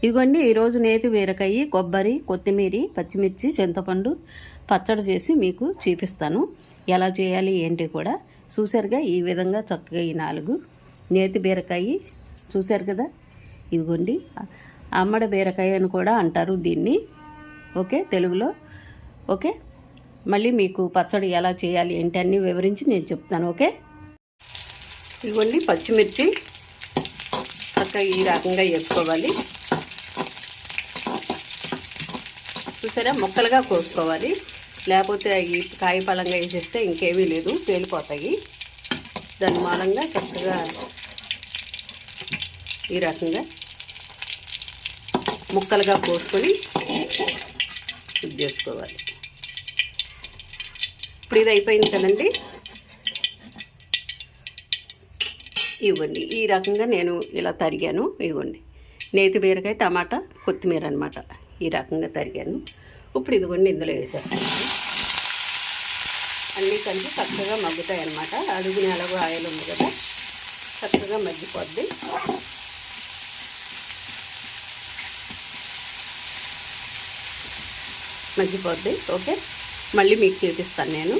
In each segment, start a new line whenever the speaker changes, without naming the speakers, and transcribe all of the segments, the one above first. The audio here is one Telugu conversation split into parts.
ఇదిగోండి ఈరోజు నేతి బీరకాయ, కొబ్బరి, కొత్తిమీర, పచ్చిమిర్చి, చింతపండు పచ్చడి చేసి మీకు చూపిస్తాను. ఎలా చేయాలి ఏంటి కూడా చూసారుగా. ఈ విధంగా చక్కగా ఈ 4 నేతి బీరకాయ చూసారు కదా. ఇదిగోండి అమ్మడ బీరకాయ అని కూడా అంటారు దీన్ని, ఓకే తెలుగులో. ఓకే, మళ్ళీ మీకు పచ్చడి ఎలా చేయాలి ఏంటి అన్నీ వివరించి నేను చెప్తాను. ఓకే, ఇదిగోండి పచ్చిమిర్చి చక్కగా ఈ రకంగా వేసుకోవాలి. చూసారా, ముక్కలుగా కోసుకోవాలి, లేకపోతే అవి కాయ పళ్ళంగా వేసేస్తే ఇంకేమీ లేదు, పేలిపోతాయి. దాని మూలంగా చక్కగా ఈ రకంగా ముక్కలుగా కోసుకొని ఇది చేసుకోవాలి. ఇప్పుడు ఇది అయిపోయింది కదండి. ఇవ్వండి ఈ రకంగా నేను ఇలా తరిగాను. ఇవ్వండి నేతి బీరకాయ, టమాటా, కొత్తిమీర అనమాట. ఈ రకంగా తరిగాను. ఇప్పుడు ఇదిగోండి ఇందులో వేసేస్తాను. అన్నీ కలిపి చక్కగా మగ్గుతాయి అన్నమాట. అడుగున ఎలాగో ఆయిల్ ఉంది కదా, చక్కగా మగ్గిపోద్ది. ఓకే, మళ్ళీ మీకు చూపిస్తాను నేను.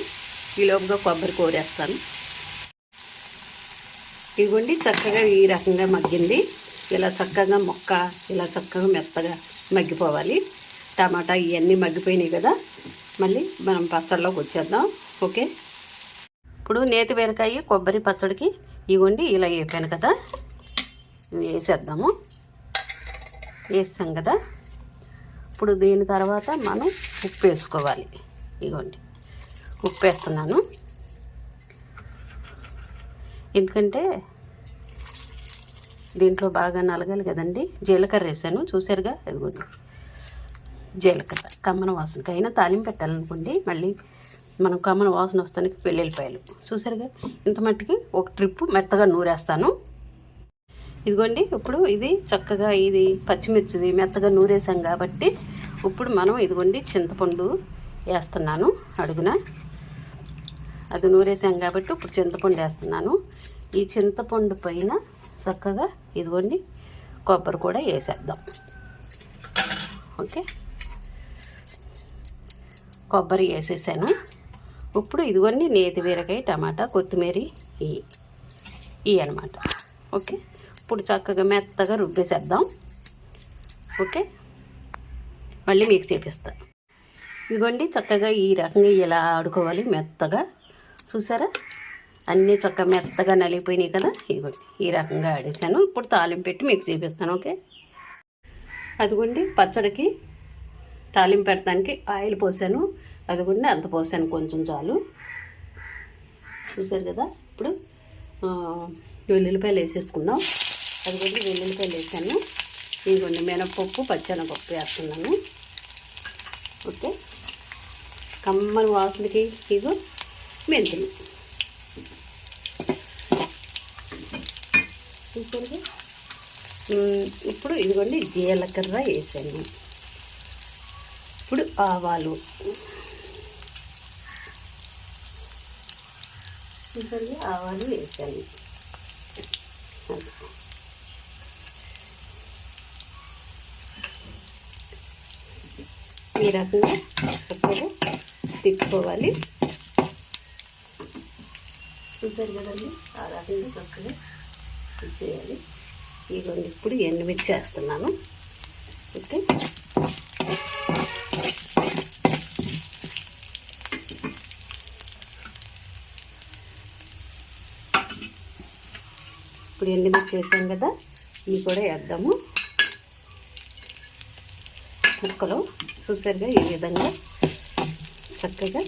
ఈలోపుగా కొబ్బరి కోరేస్తాను. ఇదిగోండి చక్కగా ఈ రకంగా మగ్గింది. ఇలా చక్కగా మొక్క ఇలా చక్కగా మెత్తగా మగ్గిపోవాలి. టమాటా ఇవన్నీ మగ్గిపోయినాయి కదా, మళ్ళీ మనం పచ్చడిలోకి వచ్చేద్దాం. ఓకే, ఇప్పుడు నేతి బీరకాయ కొబ్బరి పచ్చడికి ఇవ్వండి ఇలా వేపాను కదా, ఇవి వేసేద్దాము. వేసాం కదా. ఇప్పుడు దీని తర్వాత మనం ఉప్పు వేసుకోవాలి. ఇవ్వండి ఉప్పు వేస్తున్నాను, ఎందుకంటే దీంట్లో బాగా నలగాలి కదండి. జీలకర్ర వేసాను చూసారుగా. ఇదిగోండి జీలకర్ర కమ్మన వాసనకి అయినా తాలింపు పెట్టాలనుకోండి, మళ్ళీ మనం కమ్మన వాసన వస్తానికి వెల్లుల్లిపాయలు చూసారుగా. ఇంత మట్టికి ఒక ట్రిప్పు మెత్తగా నూరేస్తాను. ఇదిగోండి ఇప్పుడు ఇది చక్కగా ఇది పచ్చిమిర్చిది మెత్తగా నూరేసాం కాబట్టి ఇప్పుడు మనం ఇదిగోండి చింతపండు వేస్తున్నాను. అడుగున అది నూరేసాం కాబట్టి ఇప్పుడు చింతపండు వేస్తున్నాను. ఈ చింతపండు పైన చక్కగా ఇదిగోండి కొబ్బరి కూడా వేసేద్దాం. ఓకే, కొబ్బరి వేసేసాను. ఇప్పుడు ఇదిగోండి నేతి బీరకాయ, టమాటా, కొత్తిమీర ఇవి అనమాట. ఓకే, ఇప్పుడు చక్కగా మెత్తగా రుబ్బేసేద్దాం. ఓకే, మళ్ళీ మీకు చూపిస్తాను. ఇదిగోండి చక్కగా ఈ రకంగా ఇలా ఆడుకోవాలి మెత్తగా. చూసారా, అన్నీ చక్కగా మెత్తగా నలిగిపోయినాయి కదా. ఇదిగోండి ఈ రకంగా ఆడేసాను. ఇప్పుడు తాలింపు పెట్టి మీకు చూపిస్తాను. ఓకే, అదిగోండి పచ్చడికి తాలింపు పెట్టడానికి ఆయిల్ పోసాను. అదిగోండి అంత పోసాను, కొంచెం చాలు. చూసారు కదా. ఇప్పుడు వెల్లుల్లిపాయలు వేసేసుకుందాం. అదిగోండి వెల్లుల్లిపాయలు వేసాను. ఇదిగోండి మినపప్పు, పచ్చెనపప్పు వేస్తున్నాను. ఓకే, కమ్మని వాసనకి ఇగో మెంతులు చూసారుగా. ఇప్పుడు ఇదిగోండి జీలకర్ర వేసాను. ఇప్పుడు ఆవాలు చూసారుగా, ఆవాలు వేసాను. ఈ రకంగా చక్కగా తిప్పుకోవాలి. చూసారు కదండి, ఆ రకంగా చక్కగా చేయాలి. ఇదిగోండి ఇప్పుడు ఎండుమిర్చి వేస్తున్నాను. ఓకే, ఇప్పుడు ఎండుమిర్చి వేసాం కదా, ఇవి కూడా వేద్దాము ముక్కలు. చూసారుగా ఈ విధంగా చక్కగా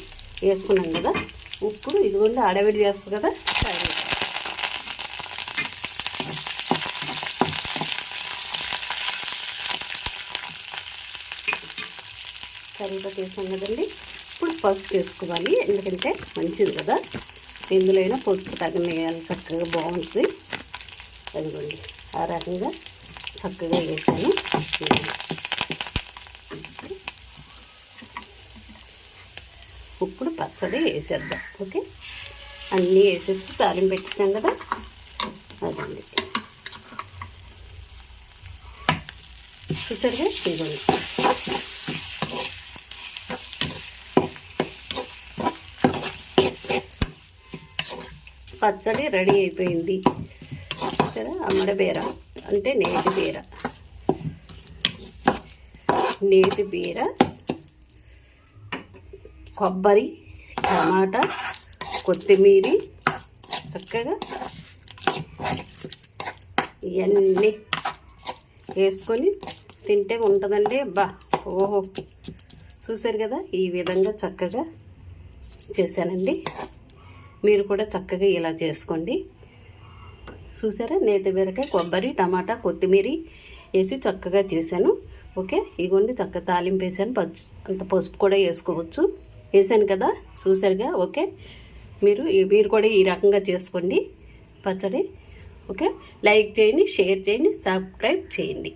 వేసుకున్నాం కదా. ఇప్పుడు ఇదిగోండి ఆడవిడి చేస్తుంది కదా, కరివేపాకు వేసాం కదండి. ఇప్పుడు పసుపు వేసుకోవాలి, ఎందుకంటే మంచిది కదా. ఎందులో అయినా పసుపు తగిన వేయాలి, చక్కగా బాగుంటుంది. అదిగోండి ఆ రకంగా చక్కగా వేసాను. ఇప్పుడు పచ్చడి వేసేద్దాం. ఓకే, అన్నీ వేసేసి తాలింపు పెట్టేసాం కదా. అదండి చూసారుగా ఇదిగోండి. పచ్చడి రెడీ అయిపోయింది కదా. అమ్మడ బీర అంటే నేతి బీర, నేతి బీర, కొబ్బరి, టమాటా, కొత్తిమీర చక్కగా ఇవన్నీ వేసుకొని తింటే ఉంటుందండి. అబ్బా ఓహో, చూసారు కదా ఈ విధంగా చక్కగా చేశానండి. మీరు కూడా చక్కగా ఇలా చేసుకోండి. చూసారా, నేతి బీరకాయ, కొబ్బరి, టమాటా, కొత్తిమీర వేసి చక్కగా చేశాను. ఓకే, ఇగోండి చక్కగా తాలింపు వేసాను. అంత పసుపు కూడా వేసుకోవచ్చు, వేసాను కదా. చూసారుగా. ఓకే, మీరు కూడా ఈ రకంగా చేసుకోండి పచ్చడి. ఓకే, లైక్ చేయండి, షేర్ చేయండి, సబ్స్క్రైబ్ చేయండి.